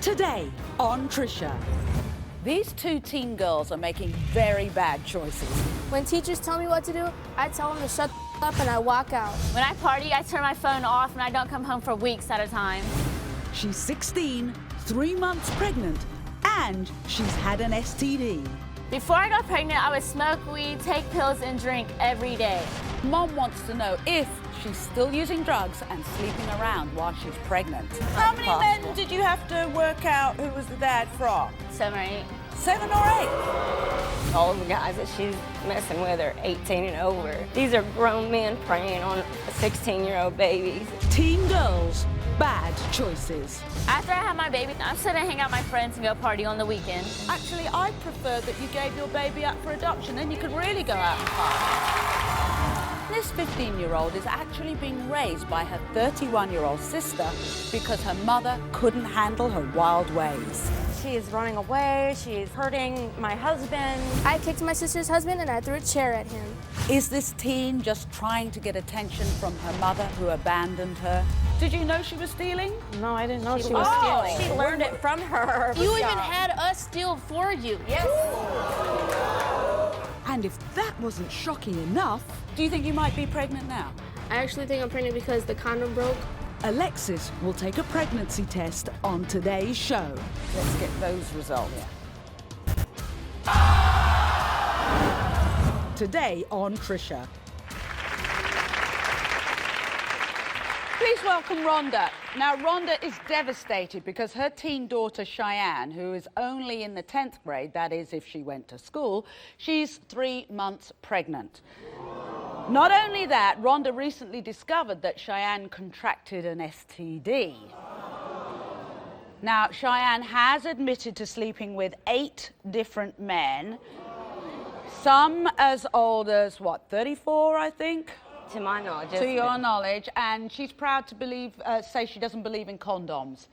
Today on Trisha. These two teen girls are making very bad choices. When teachers tell me what to do, I tell them to shut up and I walk out. When I party, I turn my phone off and I don't come home for weeks at a time. She's 16, 3 months pregnant, and she's had an STD. Before I got pregnant, I would smoke weed, take pills, and drink every day. Mom wants to know if she's still using drugs and sleeping around while she's pregnant. How many men did you have to work out who was the dad from? 7 or 8. 7 or 8? All of the guys that she's messing with are 18 and over. These are grown men preying on 16-year-old babies. Teen girls, bad choices. After I had my baby, I'm still gonna hang out with my friends and go party on the weekend. Actually, I prefer that you gave your baby up for adoption, then you could really go out and party. This 15-year-old is actually being raised by her 31-year-old sister because her mother couldn't handle her wild ways. She is running away, she's hurting my husband. I kicked my sister's husband and I threw a chair at him. Is this teen just trying to get attention from her mother who abandoned her? Did you know she was stealing? No, I didn't know she was stealing. She learned it from her. You even had us steal for you. Yes. And if that wasn't shocking enough, do you think you might be pregnant now? I actually think I'm pregnant because the condom broke. Alexis will take a pregnancy test on today's show. Let's get those results. Today on Trisha. Please welcome Rhonda. Now, Rhonda is devastated because her teen daughter, Cheyenne, who is only in the 10th grade, that is if she went to school, she's 3 months pregnant. Not only that, Rhonda recently discovered that Cheyenne contracted an STD. Now, Cheyenne has admitted to sleeping with 8 different men, some as old as, what, 34, I think? To my knowledge. To your knowledge, and she's proud to say she doesn't believe in condoms.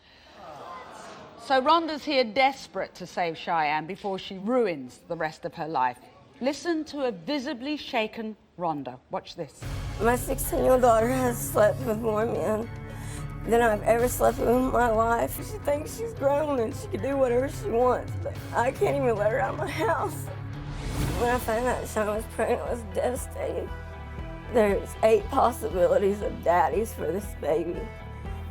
So Rhonda's here desperate to save Cheyenne before she ruins the rest of her life. Listen to a visibly shaken Rhonda. Watch this. My 16-year-old daughter has slept with more men than I've ever slept with in my life. She thinks she's grown and she can do whatever she wants, but I can't even let her out of my house. When I found out Cheyenne was pregnant, I was devastated. There's 8 possibilities of daddies for this baby,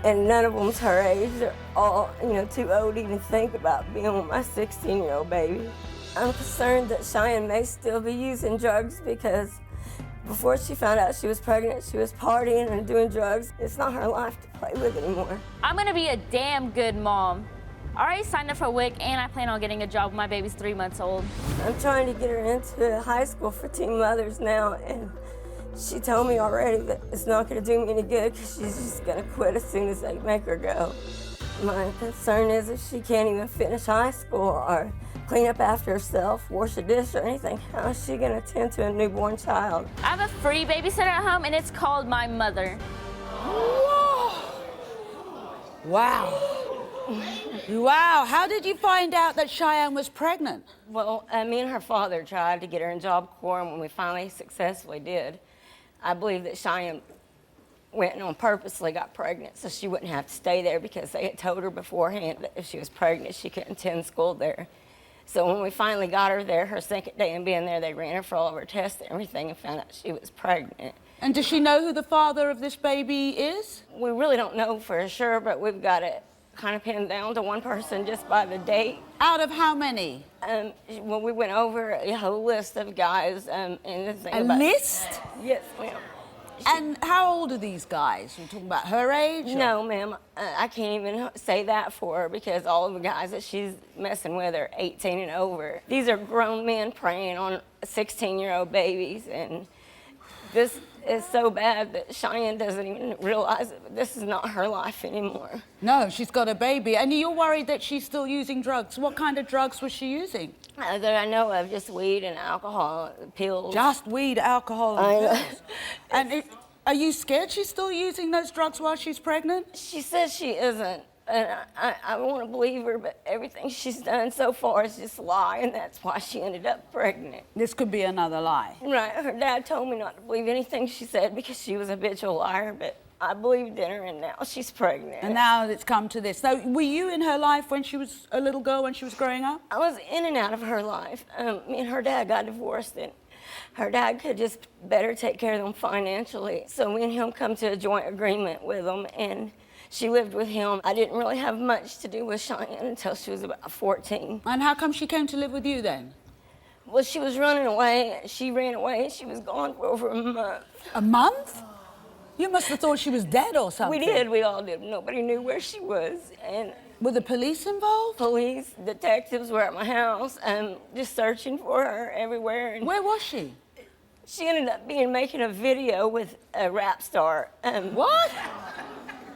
and none of them's her age. They're all, too old to even think about being with my 16-year-old baby. I'm concerned that Cheyenne may still be using drugs because before she found out she was pregnant, she was partying and doing drugs. It's not her life to play with anymore. I'm gonna be a damn good mom. I already signed up for WIC and I plan on getting a job when my baby's 3 months old. I'm trying to get her into high school for teen mothers now, and she told me already that it's not going to do me any good because she's just going to quit as soon as they make her go. My concern is if she can't even finish high school or clean up after herself, wash a dish or anything, how is she going to tend to a newborn child? I have a free babysitter at home and it's called my mother. Whoa. Wow. Wow. How did you find out that Cheyenne was pregnant? Well, me and her father tried to get her in Job Corps, and when we finally successfully did, I believe that Cheyenne went and on purposely got pregnant so she wouldn't have to stay there because they had told her beforehand that if she was pregnant, she couldn't attend school there. So when we finally got her there, her second day in being there, they ran her for all of her tests and everything and found out she was pregnant. And does she know who the father of this baby is? We really don't know for sure, but we've got it kind of pinned down to one person just by the date. Out of how many? Well, we went over a whole list of guys. And the thing A list? Yes, ma'am. And how old are these guys? You're talking about her age? Or? No, ma'am. I can't even say that for her because all of the guys that she's messing with are 18 and over. These are grown men preying on 16-year-old babies, and this is so bad that Cheyenne doesn't even realize it, but this is not her life anymore. No, she's got a baby, and you're worried that she's still using drugs. What kind of drugs was she using? That I know of, just weed and alcohol, pills. Just weed, alcohol, and pills. And are you scared she's still using those drugs while she's pregnant? She says she isn't, and I want to believe her, but everything she's done so far is just a lie, and that's why she ended up pregnant. This could be another lie. Right, her dad told me not to believe anything she said because she was a habitual liar, but I believed in her, and now she's pregnant. And now it's come to this. So were you in her life when she was a little girl, when she was growing up? I was in and out of her life. Me and her dad got divorced, and her dad could just better take care of them financially. So me and him come to a joint agreement with them, and she lived with him. I didn't really have much to do with Cheyenne until she was about 14. And how come she came to live with you then? Well, she was running away. She ran away, and she was gone for over a month. A month? You must have thought she was dead or something. We did. We all did. Nobody knew where she was. And were the police involved? Police, detectives were at my house, just searching for her everywhere. And where was she? She ended up making a video with a rap star. What?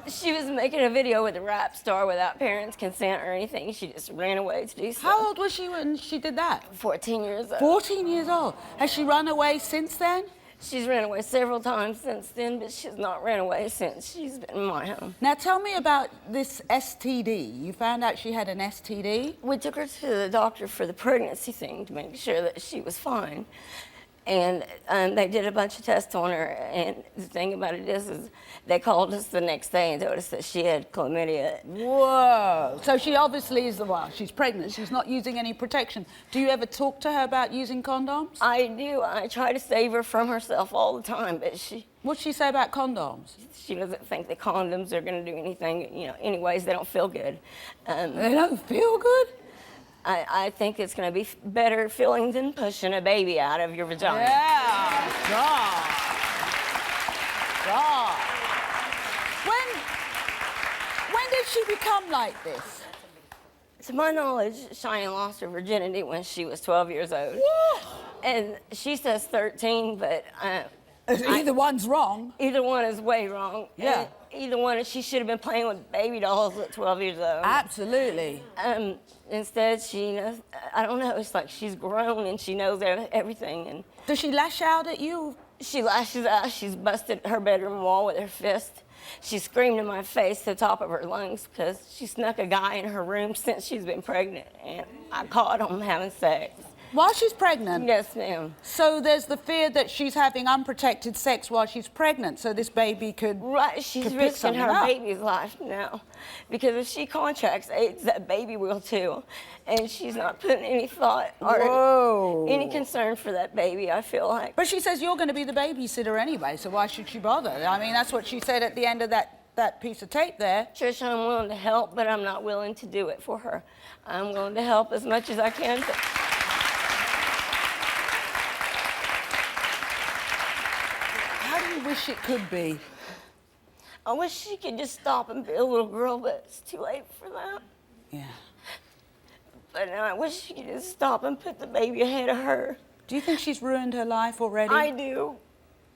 She was making a video with a rap star without parents' consent or anything. She just ran away to do so. How old was she when she did that? 14 years old. 14 years old. Has she run away since then? She's ran away several times since then, but she's not ran away since she's been in my home. Now tell me about this STD. You found out she had an STD? We took her to the doctor for the pregnancy thing to make sure that she was fine. And they did a bunch of tests on her, and the thing about it is they called us the next day and told us that she had chlamydia. Whoa. So she obviously is, well, she's pregnant. She's not using any protection. Do you ever talk to her about using condoms? I do. I try to save her from herself all the time, but What's she say about condoms? She doesn't think the condoms are going to do anything, anyways, they don't feel good. They don't feel good? I think it's going to be better feeling than pushing a baby out of your vagina. Yeah. God. God. When did she become like this? To my knowledge, Shiane lost her virginity when she was 12 years old. What? And she says 13, but... either one's wrong. Either one is way wrong. Yeah. Either one, she should have been playing with baby dolls at 12 years old. Absolutely. Instead, I don't know, it's like she's grown and she knows everything. And does she lash out at you? She lashes out. She's busted her bedroom wall with her fist. She screamed in my face to the top of her lungs because she snuck a guy in her room since she's been pregnant, and I caught him having sex. While she's pregnant? Yes, ma'am. So there's the fear that she's having unprotected sex while she's pregnant, so this baby could... Right, she's risking her baby's life now. Because if she contracts AIDS, that baby will too. And she's not putting any thought or any concern for that baby, I feel like. But she says you're going to be the babysitter anyway, so why should she bother? I mean, that's what she said at the end of that piece of tape there. Trisha, I'm willing to help, but I'm not willing to do it for her. I'm willing to help as much as I can. I wish it could be. I wish she could just stop and be a little girl, but it's too late for that. Yeah. But I wish she could just stop and put the baby ahead of her. Do you think she's ruined her life already? I do.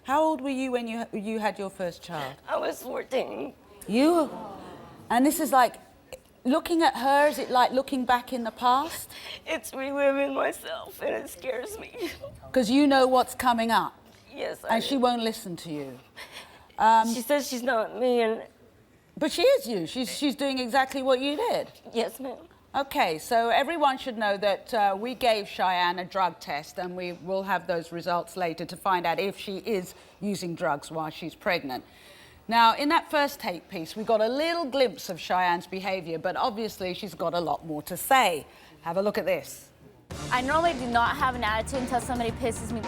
How old were you when you had your first child? I was 14. You? And this is like, looking at her, is it like looking back in the past? It's reliving myself, and it scares me. Because you know what's coming up. Yes, and she won't listen to you. She says she's not me, but she is you. She's doing exactly what you did. Yes, ma'am. Okay, so everyone should know that we gave Cheyenne a drug test, and we will have those results later to find out if she is using drugs while she's pregnant. Now, in that first tape piece, we got a little glimpse of Cheyenne's behaviour, but obviously she's got a lot more to say. Have a look at this. I normally do not have an attitude until somebody pisses me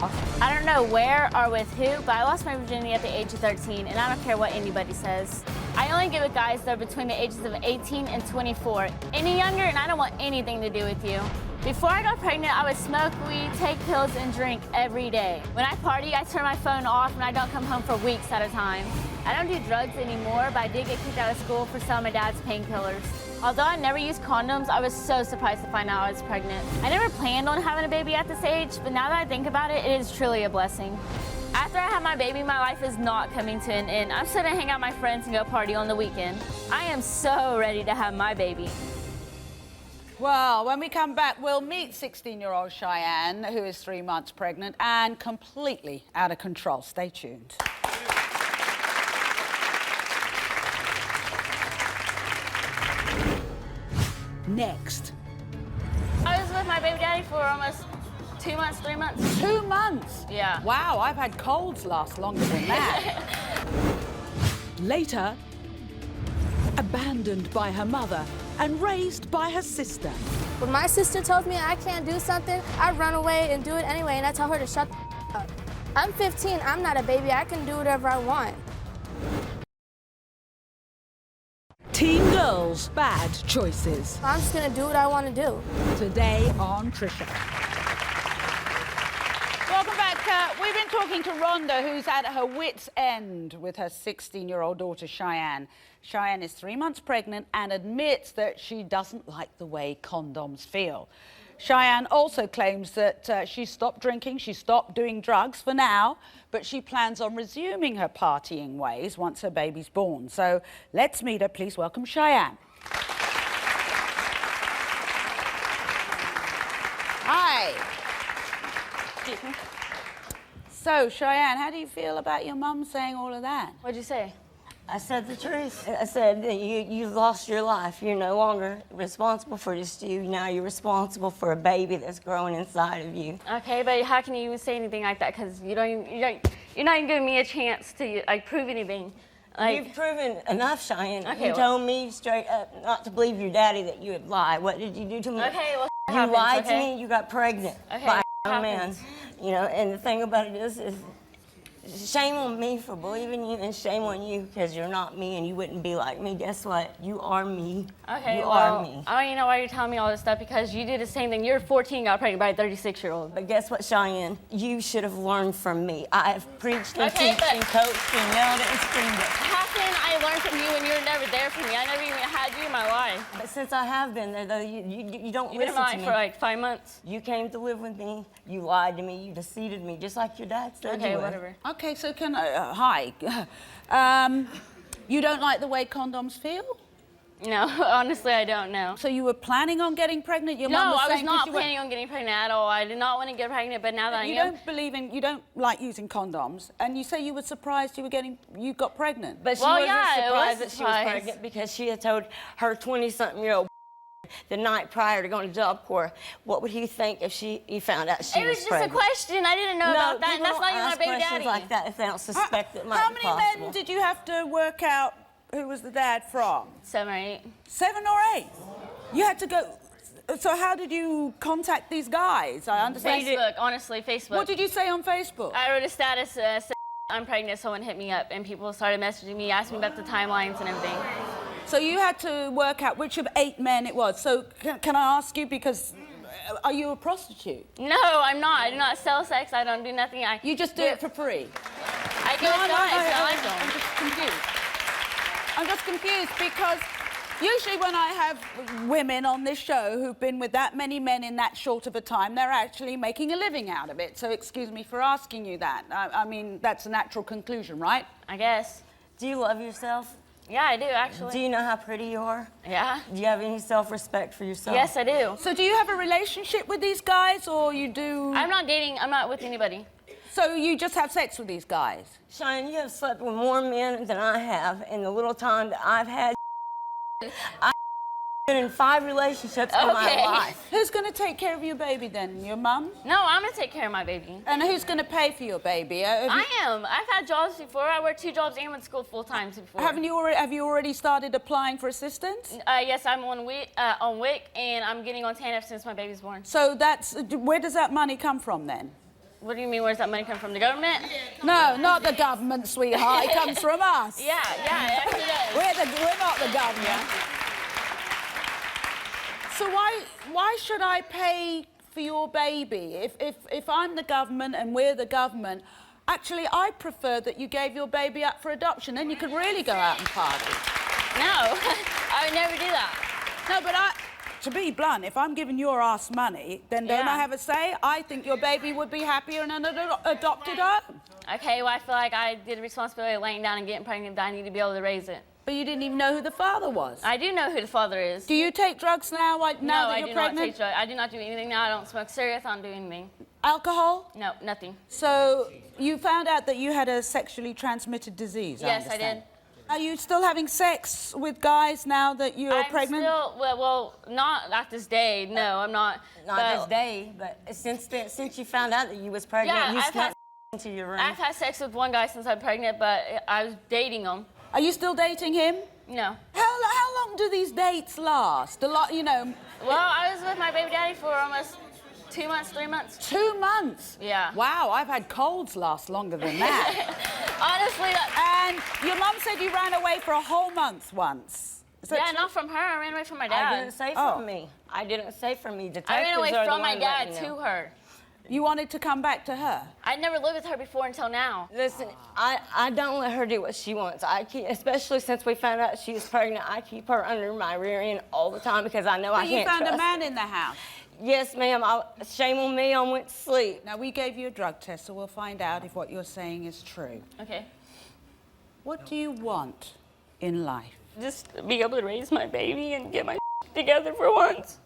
off. I don't know where or with who, but I lost my virginity at the age of 13, and I don't care what anybody says. I only get with guys that are between the ages of 18 and 24. Any younger, and I don't want anything to do with you. Before I got pregnant, I would smoke weed, take pills, and drink every day. When I party, I turn my phone off, and I don't come home for weeks at a time. I don't do drugs anymore, but I did get kicked out of school for selling my dad's painkillers. Although I never used condoms, I was so surprised to find out I was pregnant. I never planned on having a baby at this age, but now that I think about it, it is truly a blessing. After I have my baby, my life is not coming to an end. I'm still gonna hang out with my friends and go party on the weekend. I am so ready to have my baby. Well, when we come back, we'll meet 16-year-old Cheyenne, who is 3 months pregnant and completely out of control. Stay tuned. Next. I was with my baby daddy for almost 2 months, 3 months. 2 months? Yeah. Wow, I've had colds last longer than that. Later, abandoned by her mother and raised by her sister. When my sister tells me I can't do something, I run away and do it anyway, and I tell her to shut the up. I'm 15, I'm not a baby, I can do whatever I want. Teen girls' bad choices. I'm just gonna do what I want to do. Today on Trisha. Welcome back. We've been talking to Rhonda, who's at her wit's end with her 16-year-old daughter, Cheyenne. Cheyenne is 3 months pregnant and admits that she doesn't like the way condoms feel. Cheyenne also claims that she stopped drinking, she stopped doing drugs for now, but she plans on resuming her partying ways once her baby's born. So let's meet her. Please welcome Cheyenne. Hi. So, Cheyenne, how do you feel about your mum saying all of that? What'd you say? I said the truth. I said that you've lost your life. You're no longer responsible for just you. Now you're responsible for a baby that's growing inside of you. Okay, but how can you even say anything like that? Because you're not even giving me a chance to like prove anything. You've proven enough, Cheyenne. Okay, You told me straight up not to believe your daddy, that you would lie. What did you do to me? Okay, well, You lied to me. You got pregnant by a man. You know, and the thing about it is shame on me for believing you, and shame on you because you're not me and you wouldn't be like me. Guess what? You are me. Okay, you well, are me. I don't even know why you're telling me all this stuff, because you did the same thing. You're 14, got pregnant by a 36-year-old. But guess what, Cheyenne? You should have learned from me. I have preached and Okay, teached and coached and yelled and screamed it. How can I learn from you when you're never there for me? I never even had you in my life. But since I have been there, though, you don't You've been listen in to my life me. for like 5 months. You came to live with me. You lied to me. You deceived me, just like your dad said Okay, you would. whatever. Okay, so can I... hi. You don't like the way condoms feel? No, honestly, I don't know. So you were planning on getting pregnant? Your mum No, was I was saying not planning on getting pregnant at all. I did not want to get pregnant, but now that I am... You don't like using condoms, and you say you were surprised you got pregnant. But she Well, wasn't yeah, it surprised was that she was surprised. pregnant because she had told her 20-something-year-old the night prior to going to Job Corps. What would he think if he found out she It was just pregnant? a question. I didn't know about that. And that's not even my ask baby questions daddy. like that if they don't suspect it might How be many possible. men did you have to work out who was the dad from? 7 or 8. 7 or 8? You had to go... So how did you contact these guys? I understand. Facebook, honestly, Facebook. What did you say on Facebook? I wrote a status, said, I'm pregnant, someone hit me up, and people started messaging me, asking me about the timelines and everything. So you had to work out which of 8 men it was. So can I ask you, because are you a prostitute? No, I'm not. I do not sell sex. I don't do nothing. You just do it for free? I give it to guys. I like I'm them. just confused. I'm just confused because usually when I have women on this show who've been with that many men in that short of a time, they're actually making a living out of it. So excuse me for asking you that. I mean, that's a natural conclusion, right? I guess. Do you love yourself? Yeah, I do, actually. Do you know how pretty you are? Yeah. Do you have any self-respect for yourself? Yes, I do. So do you have a relationship with these guys, or you do... I'm not dating. I'm not with anybody. So you just have sex with these guys? Cheyenne, you have slept with more men than I have in the little time that I've had. I've been in 5 relationships in my life. Who's going to take care of your baby then? Your mum? No, I'm going to take care of my baby. And who's going to pay for your baby? I am. I've had jobs before. I worked 2 jobs and went to school full time before. Have you already started applying for assistance? Yes, I'm on WIC, and I'm getting on TANF since my baby's born. So where does that money come from then? What do you mean, where's that money come from? The government? No, not the government, sweetheart. It comes from us. Yeah, it actually does. We're not the government. Yeah. So why should I pay for your baby? If I'm the government and we're the government, actually I prefer that you gave your baby up for adoption. Then you could really go out and party. No, I would never do that. No, but to be blunt, if I'm giving your ass money, then don't I have a say? I think your baby would be happier in an adopted home. Okay, well, I feel like I did the responsibility of laying down and getting pregnant, but I need to be able to raise it. But you didn't even know who the father was. I do know who the father is. Do you take drugs now that you're pregnant? pregnant? No, I do not take drugs. I do not do anything now. I don't smoke cigarettes. I don't do anything. Alcohol? No, nothing. So you found out that you had a sexually transmitted disease, Yes, I did. Are you still having sex with guys now that you're pregnant? Well, not at this day. No, I'm not. Not this day, but since you found out that you was pregnant, you snuck into your room. I've had sex with one guy since I'm pregnant, but I was dating him. Are you still dating him? No. How long do these dates last? A lot, you know. Well, I was with my baby daddy for almost 2 months, 3 months. 2 months? Yeah. Wow, I've had colds last longer than that. Honestly, And your mum said you ran away for a whole month once. Is that yeah, true? not from her. I ran away from my dad. I didn't say from me. I didn't say from me. Detectives I ran away are the from my one dad letting me to know. her. You wanted to come back to her? I'd never lived with her before until now. Listen, I don't let her do what she wants. I keep, especially since we found out she was pregnant, I keep her under my rear end all the time because I know I But you can't found trust a man in the house. Yes, ma'am. Shame on me. I went to sleep. Now, we gave you a drug test, so we'll find out if what you're saying is true. Okay. What do you want in life? Just be able to raise my baby and get my together for once.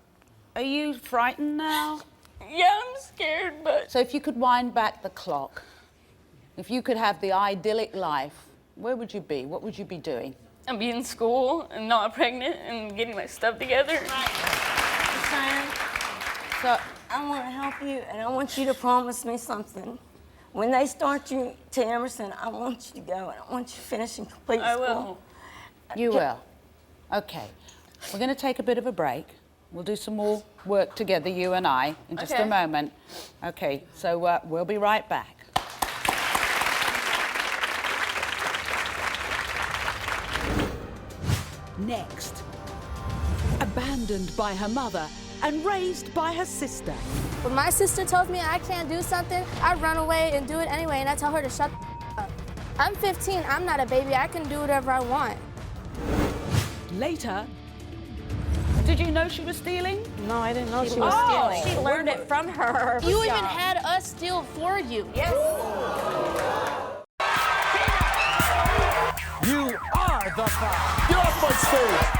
Are you frightened now? Yeah, I'm scared, but... So if you could wind back the clock, if you could have the idyllic life, where would you be? What would you be doing? I'd be in school and not pregnant and getting my stuff together. Cheyenne, So, I want to help you, and I want you to promise me something. When they start you to Emerson, I want you to go, and I want you to finish and complete I school. will. you will. Okay. We're going to take a bit of a break. We'll do some more work together, you and I, in just a Okay. moment. Okay, so we'll be right back. Next, abandoned by her mother and raised by her sister. When my sister tells me I can't do something, I run away and do it anyway, and I tell her to shut the up. I'm 15, I'm not a baby, I can do whatever I want. Later, Did you know she was stealing? No, I didn't know she was Oh. stealing. She learned it from her. You even had us steal for you. Yes. You are the five. Get off my stage.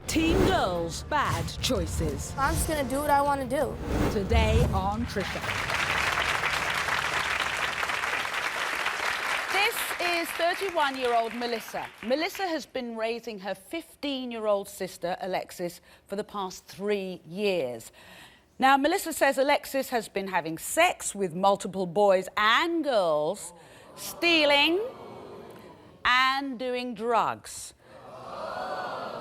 teen girls, bad choices. I'm just gonna do what I want to do. Today on Trisha. This is 31-year-old Melissa. Melissa has been raising her 15-year-old sister, Alexis, for the past 3 years. Now, Melissa says Alexis has been having sex with multiple boys and girls, stealing, and doing drugs.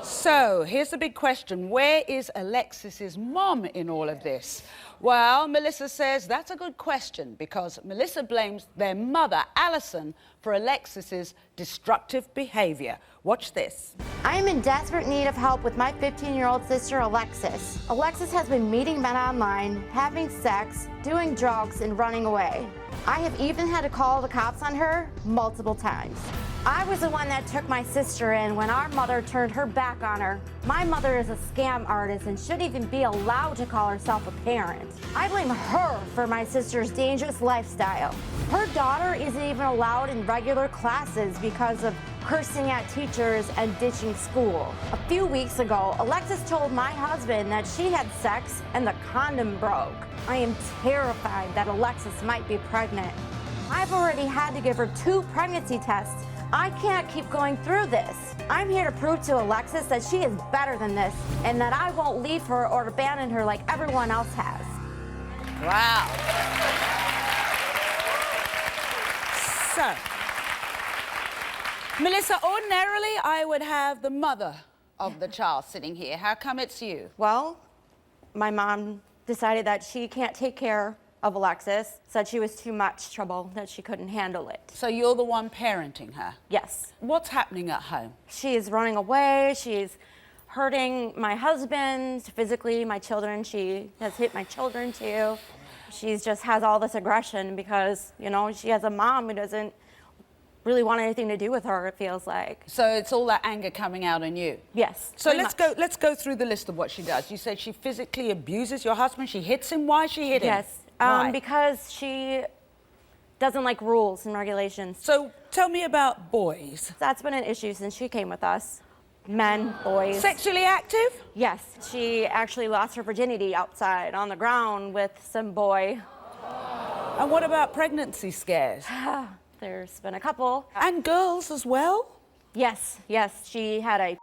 So, here's the big question. Where is Alexis's mom in all of this? Well, Melissa says that's a good question because Melissa blames their mother, Allison, for Alexis's destructive behavior. Watch this. I am in desperate need of help with my 15-year-old sister, Alexis. Alexis has been meeting men online, having sex, doing drugs, and running away. I have even had to call the cops on her multiple times. I was the one that took my sister in when our mother turned her back on her. My mother is a scam artist and shouldn't even be allowed to call herself a parent. I blame her for my sister's dangerous lifestyle. Her daughter isn't even allowed in regular classes because of cursing at teachers and ditching school. A few weeks ago, Alexis told my husband that she had sex and the condom broke. I am terrified that Alexis might be pregnant. I've already had to give her 2 pregnancy tests. I can't keep going through this. I'm here to prove to Alexis that she is better than this and that I won't leave her or abandon her like everyone else has. Wow. So, Melissa, ordinarily I would have the mother of the child sitting here. How come it's you? Well, my mom decided that she can't take care of Alexis, said she was too much trouble, that she couldn't handle it. So you're the one parenting her? Yes. What's happening at home? She's running away, she's hurting my husband, physically, my children, she has hit my children too. She just has all this aggression because, you know, she has a mom who doesn't really want anything to do with her, it feels like. So it's all that anger coming out on you? Yes. So pretty much. let's go through the list of what she does. You said she physically abuses your husband, she hits him. Why she hit him? Yes. Why? Because she doesn't like rules and regulations. So tell me about boys. That's been an issue since she came with us. Men, boys. Sexually active? Yes, she actually lost her virginity outside on the ground with some boy. And what about pregnancy scares? There's been a couple. And girls as well? Yes, she had a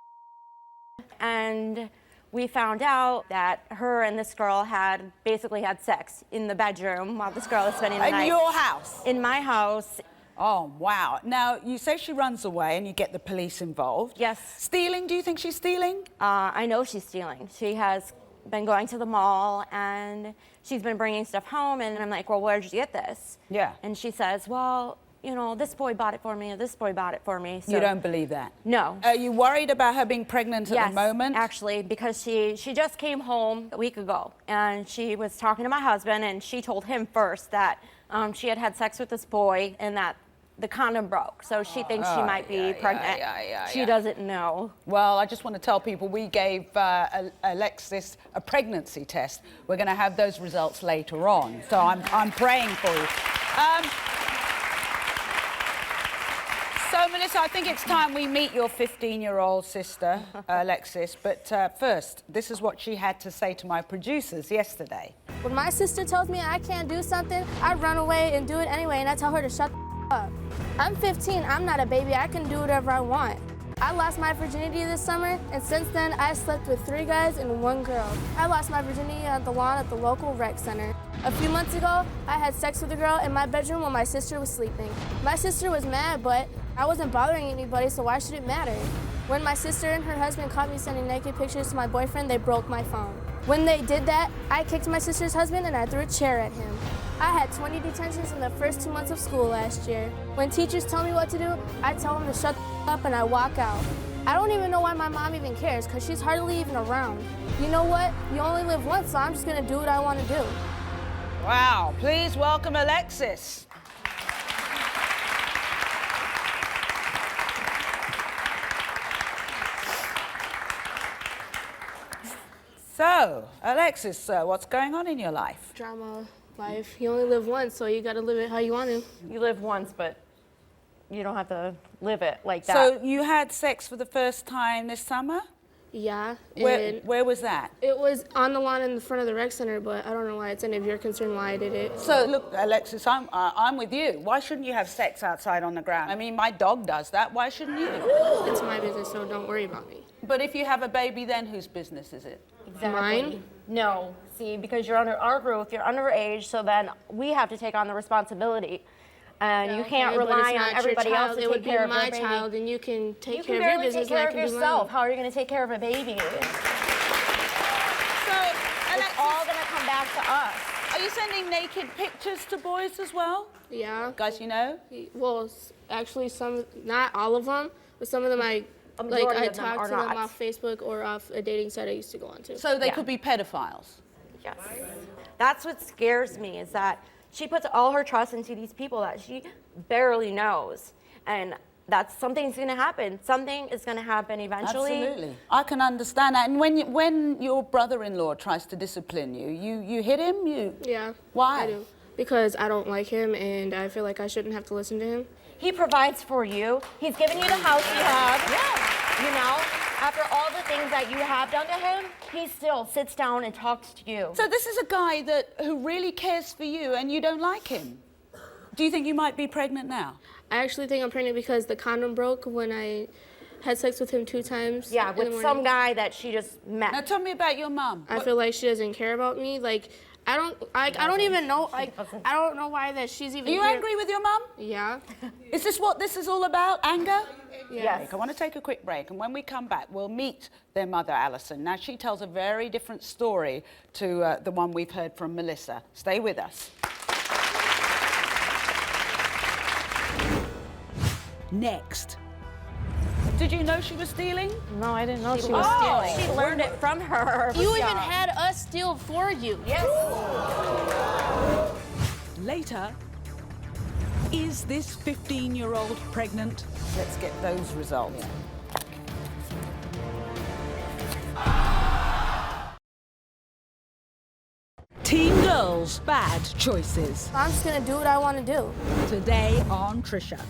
and we found out that her and this girl had basically had sex in the bedroom while this girl was spending the night. In your house? In my house. Oh, wow. Now, you say she runs away and you get the police involved. Yes. Stealing, do you think she's stealing? I know she's stealing. She has been going to the mall and she's been bringing stuff home, and I'm like, well, where'd you get this? Yeah. And she says, well, you know, this boy bought it for me, or this boy bought it for me. So, you don't believe that? No. Are you worried about her being pregnant at the moment? Yes, actually, because she just came home a week ago, and she was talking to my husband, and she told him first that she had had sex with this boy and that the condom broke, so she thinks she might be pregnant. She doesn't know. Well, I just want to tell people we gave Alexis a pregnancy test. We're going to have those results later on, so I'm praying for you. So, Melissa, I think it's time we meet your 15-year-old sister, Alexis. But first, this is what she had to say to my producers yesterday. When my sister tells me I can't do something, I run away and do it anyway, and I tell her to shut the up. I'm 15, I'm not a baby, I can do whatever I want. I lost my virginity this summer, and since then, I slept with 3 guys and 1 girl. I lost my virginity at the lawn at the local rec center. A few months ago, I had sex with a girl in my bedroom while my sister was sleeping. My sister was mad, but I wasn't bothering anybody, so why should it matter? When my sister and her husband caught me sending naked pictures to my boyfriend, they broke my phone. When they did that, I kicked my sister's husband and I threw a chair at him. I had 20 detentions in the first 2 months of school last year. When teachers tell me what to do, I tell them to shut the up and I walk out. I don't even know why my mom even cares, because she's hardly even around. You know what? You only live once, so I'm just gonna do what I want to do. Wow, please welcome Alexis. So, Alexis, what's going on in your life? Drama life. You only live once, so you gotta live it how you want to. You live once, but you don't have to live it like that. So you had sex for the first time this summer? Yeah. Where was that? It was on the lawn in the front of the rec center, but I don't know why it's any of your concern why I did it. So look, Alexis, I'm with you. Why shouldn't you have sex outside on the ground? I mean, my dog does that. Why shouldn't you? It's my business, so don't worry about me. But if you have a baby, then whose business is it? Exactly. Mine? No. See, because you're under our roof, you're underage, so then we have to take on the responsibility. And you can't rely on everybody else to take care of your baby. It would be my child, and you can take care of your barely business. take care of yourself. How are you going to take care of a baby? So, It's all going to come back to us. Are you sending naked pictures to boys as well? Yeah. Guys, you know? Well, actually, not all of them, but some of them I talk to them off Facebook or off a dating site I used to go on to. So they could be pedophiles? Yes. That's what scares me, is that she puts all her trust into these people that she barely knows. And something's going to happen. Something is going to happen eventually. Absolutely. I can understand that. And when your brother-in-law tries to discipline you, you hit him? Yeah. Why? I do. Because I don't like him, and I feel like I shouldn't have to listen to him. He provides for you. He's given you the house you have. Yeah. You know, after all the things that you have done to him, he still sits down and talks to you. So this is a guy who really cares for you, and you don't like him. Do you think you might be pregnant now? I actually think I'm pregnant because the condom broke when I had sex with him 2 times. Yeah, with some guy that she just met. Now tell me about your mom. I feel like she doesn't care about me. Like, I don't even know. Like, I don't know why that she's even. Are you here. angry with your mum? Yeah. Is this what this is all about? Anger? Yes. I want to take a quick break, and when we come back, we'll meet their mother, Alison. Now, she tells a very different story to the one we've heard from Melissa. Stay with us. Next. Did you know she was stealing? No, I didn't know she was stealing. She learned it from her. You even had us steal for you. Yes. Later, is this 15-year-old pregnant? Let's get those results. Teen girls, bad choices. I'm just gonna do what I want to do. Today on Trisha.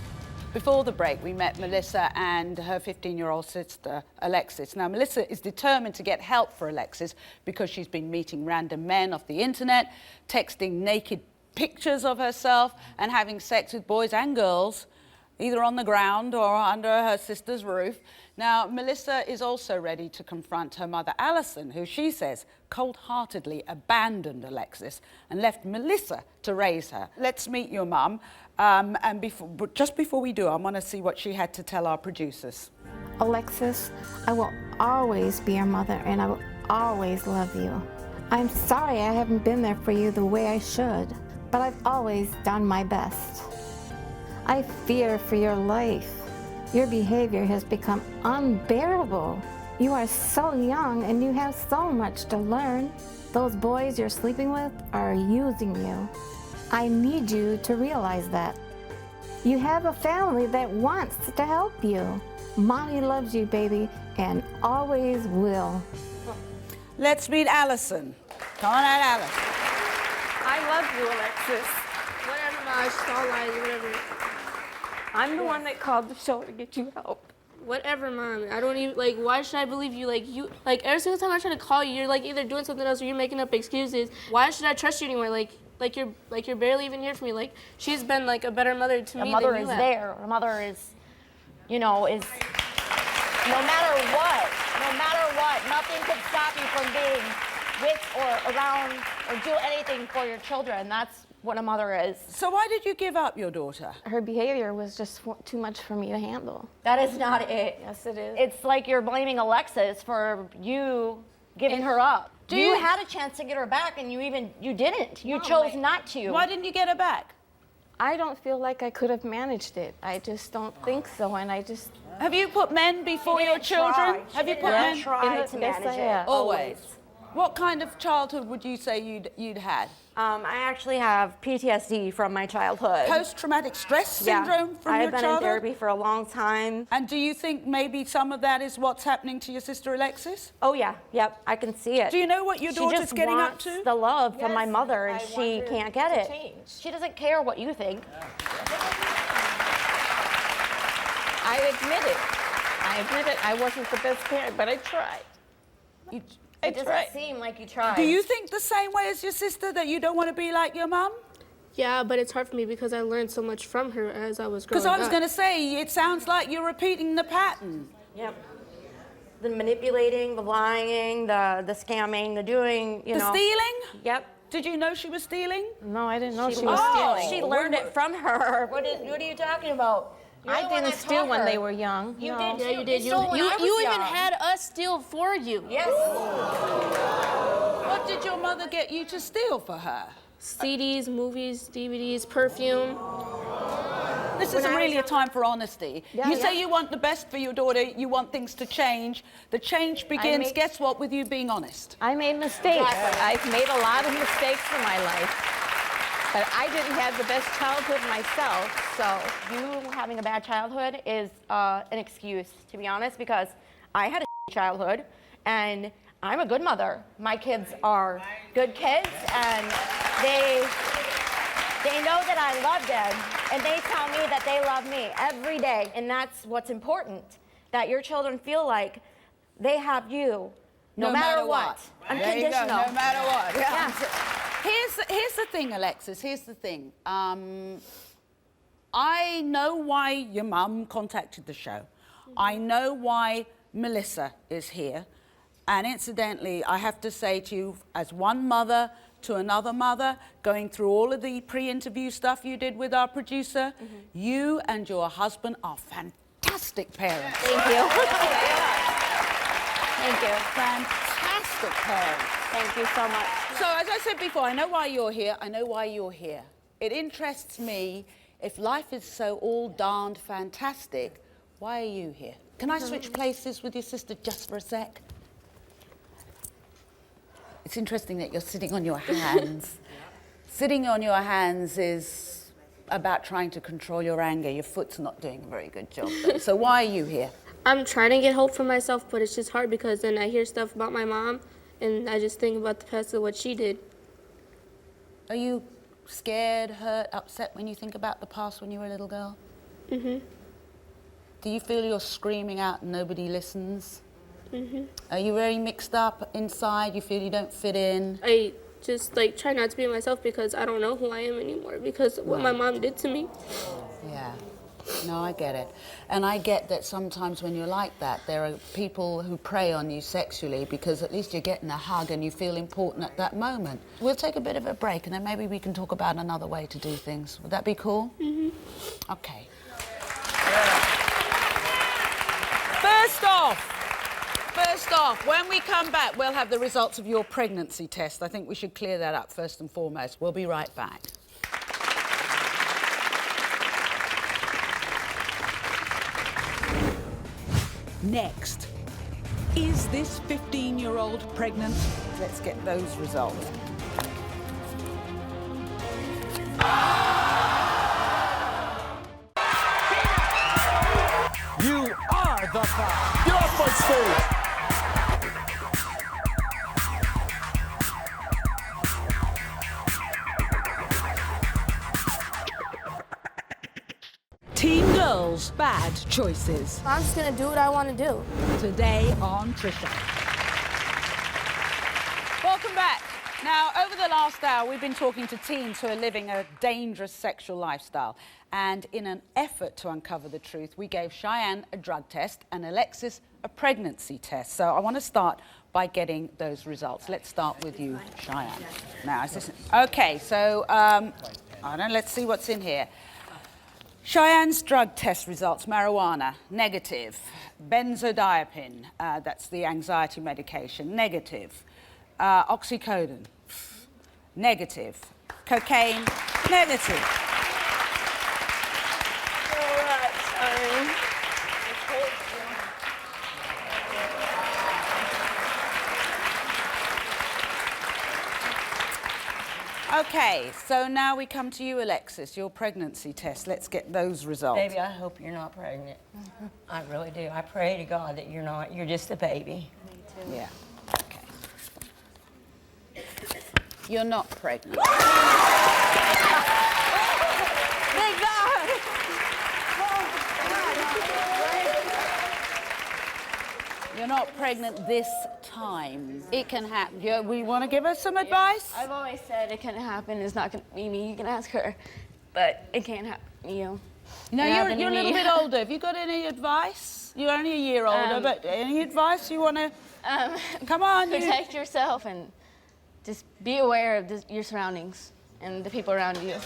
Before the break, we met Melissa and her 15-year-old sister, Alexis. Now, Melissa is determined to get help for Alexis because she's been meeting random men off the internet, texting naked pictures of herself, and having sex with boys and girls either on the ground or under her sister's roof. Now, Melissa is also ready to confront her mother, Alison, who she says cold-heartedly abandoned Alexis and left Melissa to raise her. Let's meet your mum. But just before we do, I want to see what she had to tell our producers. Alexis, I will always be your mother and I will always love you. I'm sorry I haven't been there for you the way I should, but I've always done my best. I fear for your life. Your behavior has become unbearable. You are so young and you have so much to learn. Those boys you're sleeping with are using you. I need you to realize that. You have a family that wants to help you. Mommy loves you, baby, and always will. Let's meet Alison. Come on out, Alison. I love you, Alexis. Whatever, Ma, I saw lies, whatever. I'm the one that called the show to get you help. Whatever, Mom. I don't even, like, why should I believe you? Like, every single time I try to call you, you're, like, either doing something else or you're making up excuses. Why should I trust you anymore? Like you're barely even here for me. Like, she's been, like, a better mother to me than you have. A mother is there. A mother is, you know, is no matter what, nothing could stop you from being with or around or do anything for your children. That's what a mother is. So why did you give up your daughter? Her behavior was just too much for me to handle. That is not it. Yes, it is. It's like you're blaming Alexis for you giving her up. You had a chance to get her back and you didn't. You chose not to. Why didn't you get her back? I don't feel like I could have managed it. I just don't think so, and I just... Have you put men before your children? Have you put men? Try to manage it. Always. What kind of childhood would you say you'd had? I actually have PTSD from my childhood. Post-traumatic stress syndrome from your I've been in therapy for a long time. And do you think maybe some of that is what's happening to your sister Alexis? Oh yeah, yep, I can see it. Do you know what your daughter's getting up to? She just wants the love from my mother, and she can't get it. She doesn't care what you think. I admit it. I wasn't the best parent, but I tried. It doesn't seem like you tried. Do you think the same way as your sister, that you don't want to be like your mum? Yeah, but it's hard for me because I learned so much from her as I was growing up. Because I was going to say, it sounds like you're repeating the pattern. Yep. The manipulating, the lying, the scamming, the doing, you know. The stealing? Yep. Did you know she was stealing? No, I didn't know she was stealing. She learned it from her. What are you talking about? I didn't steal when they were young. You did. Yeah, you did. You even had us steal for you. Yes. What did your mother get you to steal for her? CDs, movies, DVDs, perfume. This isn't really a time for honesty. You say you want the best for your daughter, you want things to change. The change begins, guess what, with you being honest. I made mistakes. I've made a lot of mistakes in my life. But I didn't have the best childhood myself, so... You having a bad childhood is an excuse, to be honest, because I had a childhood, and I'm a good mother. My kids are good kids, and they know that I love them, and they tell me that they love me every day, and that's what's important, that your children feel like they have you no matter what. Unconditional. There you go, no matter what. Yeah. Here's the thing, Alexis, here's the thing. I know why your mum contacted the show. I know why Melissa is here. And incidentally, I have to say to you, as one mother to another mother, going through all of the pre-interview stuff you did with our producer, you and your husband are fantastic parents. Thank you. Thank you. Fantastic parents. Thank you so much. So, as I said before, I know why you're here. I know why you're here. It interests me, if life is so all darned fantastic, why are you here? Can I switch places with your sister just for a sec? It's interesting that you're sitting on your hands. Sitting on your hands is about trying to control your anger. Your foot's not doing a very good job. So why are you here? I'm trying to get hope for myself, but it's just hard because then I hear stuff about my mom, and I just think about the past of what she did. Are you scared, hurt, upset when you think about the past when you were a little girl? Mm-hmm. Do you feel you're screaming out and nobody listens? Mm-hmm. Are you very mixed up inside? You feel you don't fit in? I just try not to be myself because I don't know who I am anymore because of what my mom did to me. Yeah. No, I get it. And I get that sometimes when you're like that, there are people who prey on you sexually because at least you're getting a hug and you feel important at that moment. We'll take a bit of a break and then maybe we can talk about another way to do things. Would that be cool? Mm-hmm. Okay. First off, when we come back, we'll have the results of your pregnancy test. I think we should clear that up first and foremost. We'll be right back. Next, is this 15-year-old pregnant? Let's get those results. You are the foul. Get off my stage. Teen girls, bad choices. I'm just gonna do what I want to do. Today on Trisha. Welcome back. Now, over the last hour, we've been talking to teens who are living a dangerous sexual lifestyle. And in an effort to uncover the truth, we gave Cheyenne a drug test and Alexis a pregnancy test. So I want to start by getting those results. Let's start with you, Cheyenne. Now, is this... Okay, so, let's see what's in here. Cheyenne's drug test results: marijuana, negative. Benzodiazepine, that's the anxiety medication, negative. Oxycodone, negative. Cocaine, negative. All right, sorry. Okay, so now we come to you, Alexis, your pregnancy test. Let's get those results. Baby, I hope you're not pregnant. I really do. I pray to God that you're not. You're just a baby. Me too. Yeah. Okay. You're not pregnant. Thank God. You're not pregnant this time. It can happen. We want to give her some advice? I've always said it can't happen. It's not going to be me. You can ask her. But it can't happen to you. No, you're a little bit older. Have you got any advice? You're only a year older, but any advice you want to... Come on. Protect yourself and just be aware of your surroundings and the people around you. Okay.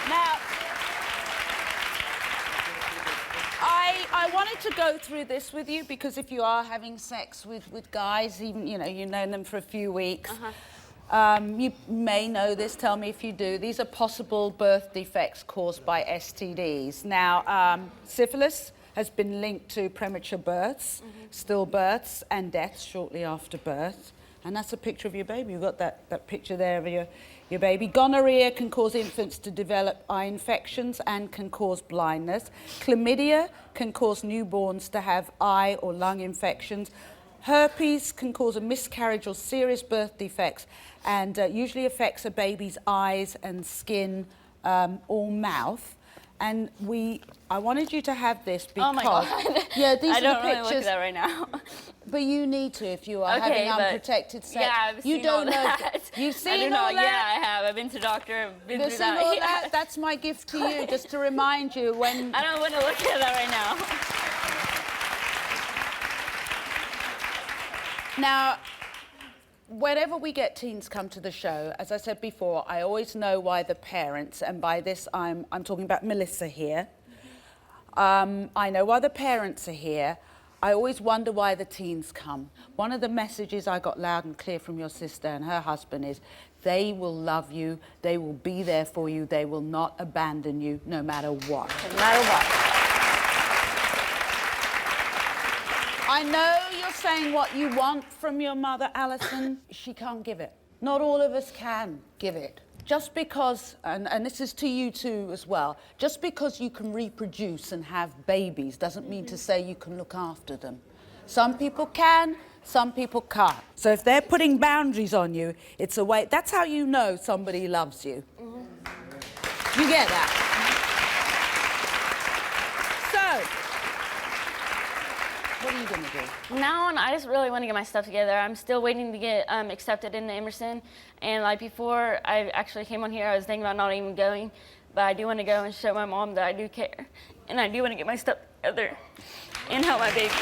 Now... I wanted to go through this with you because if you are having sex with guys, even, you've known them for a few weeks, you may know this, tell me if you do. These are possible birth defects caused by STDs. Now, syphilis has been linked to premature births, stillbirths, and deaths shortly after birth. And that's a picture of your baby. You've got that picture there of your baby. Gonorrhea can cause infants to develop eye infections and can cause blindness. Chlamydia can cause newborns to have eye or lung infections. Herpes can cause a miscarriage or serious birth defects and usually affects a baby's eyes and skin or mouth. And I wanted you to have this because... Oh my God. Yeah, these I are the don't pictures. really look at that right now. But you need to if you are having unprotected sex. Yeah, I've seen all that. You've seen all that? Yeah, I have. I've been to doctor. I've been through that. All that? That's my gift to you, just to remind you when... I don't want to look at that right now. Now, whenever we get teens come to the show, as I said before, I always know why the parents, and by this I'm talking about Melissa here. I know why the parents are here. I always wonder why the teens come. One of the messages I got loud and clear from your sister and her husband is they will love you, they will be there for you, they will not abandon you no matter what. No matter what. I know you're saying what you want from your mother, Alison. She can't give it. Not all of us can give it. Just because, and this is to you too as well, just because you can reproduce and have babies doesn't mean to say you can look after them. Some people can, some people can't. So if they're putting boundaries on you, it's a way, that's how you know somebody loves you. You get that? So, What are you going to do? From now on, I just really want to get my stuff together. I'm still waiting to get accepted into Emerson. And like before I actually came on here, I was thinking about not even going. But I do want to go and show my mom that I do care. And I do want to get my stuff together and help my baby.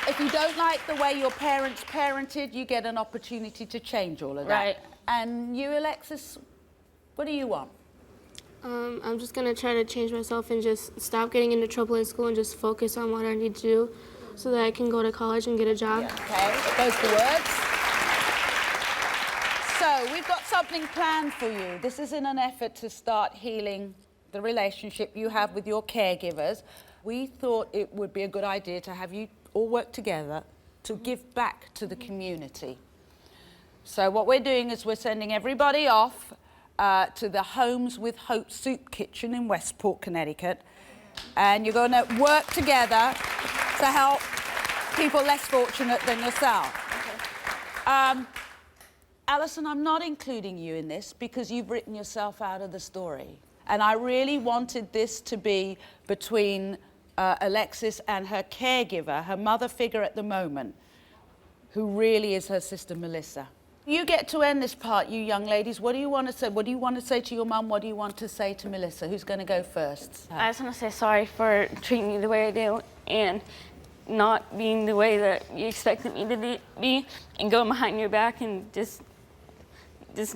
If you don't like the way your parents parented, you get an opportunity to change all of that. Right. And you, Alexis, what do you want? I'm just gonna try to change myself and just stop getting into trouble in school and just focus on what I need to do so that I can go to college and get a job. Yeah. Okay, those are the words. So we've got something planned for you. This is in an effort to start healing the relationship you have with your caregivers. We thought it would be a good idea to have you all work together to give back to the community. So what we're doing is we're sending everybody off to the Homes with Hope Soup Kitchen in Westport, Connecticut. And you're going to work together to help people less fortunate than yourself. Okay. Alison, I'm not including you in this because you've written yourself out of the story. And I really wanted this to be between Alexis and her caregiver, her mother figure at the moment, who really is her sister Melissa. You get to end this part, you young ladies. What do you want to say? What do you want to say to your mum? What do you want to say to Melissa? Who's going to go first? I just want to say sorry for treating you the way I do and not being the way that you expected me to be and going behind your back and just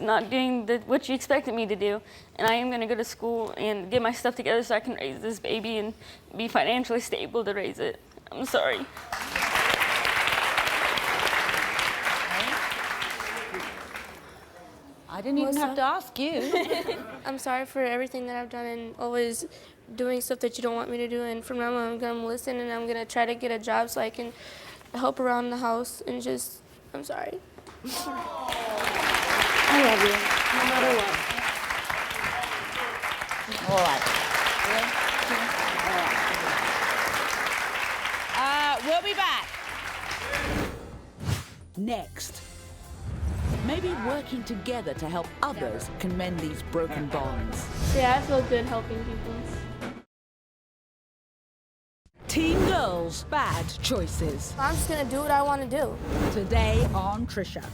not doing what you expected me to do. And I am going to go to school and get my stuff together so I can raise this baby and be financially stable to raise it. I'm sorry. I didn't even have to ask you. I'm sorry for everything that I've done and always doing stuff that you don't want me to do. And from now on, I'm going to listen and I'm going to try to get a job so I can help around the house and just, I'm sorry. I love you, no matter what. All right. We'll be back. Next. Maybe working together to help others can mend these broken bonds. Yeah, I feel good helping people. Teen Girls, Bad Choices. I'm just going to do what I want to do. Today on Trisha.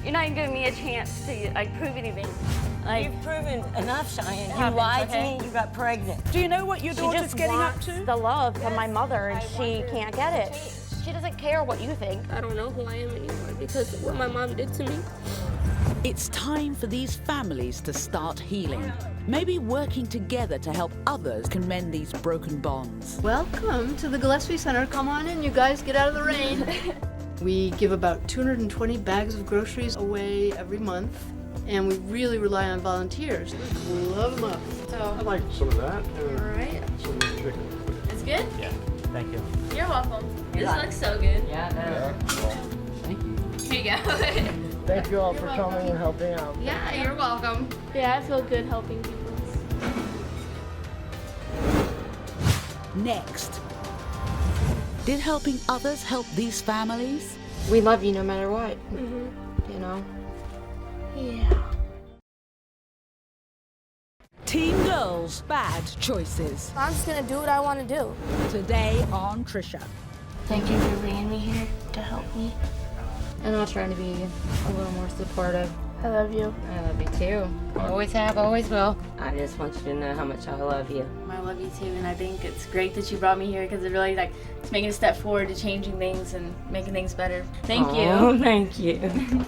You're not even giving me a chance to prove anything. You've proven enough, Cheyenne. You lied to me, you got pregnant. Do you know what your daughter's getting up to? The love from my mother, and she can't get it. She doesn't care what you think. I don't know who I am anymore because of what my mom did to me. It's time for these families to start healing. Maybe working together to help others can mend these broken bonds. Welcome to the Gillespie Center. Come on in, you guys, get out of the rain. We give about 220 bags of groceries away every month, and we really rely on volunteers. Love them up. So, I'd like some of that. all right. Some chicken. It's good? Yeah. Thank you. You're welcome. This looks so good. Yeah, Thank you. Here you go. Thank you all for coming and helping out. Yeah, you're welcome. Yeah, I feel good helping people. Next. Did helping others help these families? We love you no matter what. Mm-hmm. You know? Yeah. Teen Girls, Bad Choices. I'm just going to do what I want to do. Today on Trisha. Thank you for bringing me here to help me. And I'll try to be a little more supportive. I love you. I love you too. Always have, always will. I just want you to know how much I love you. I love you too, and I think it's great that you brought me here because it really it's making a step forward to changing things and making things better. Thank you. Thank you.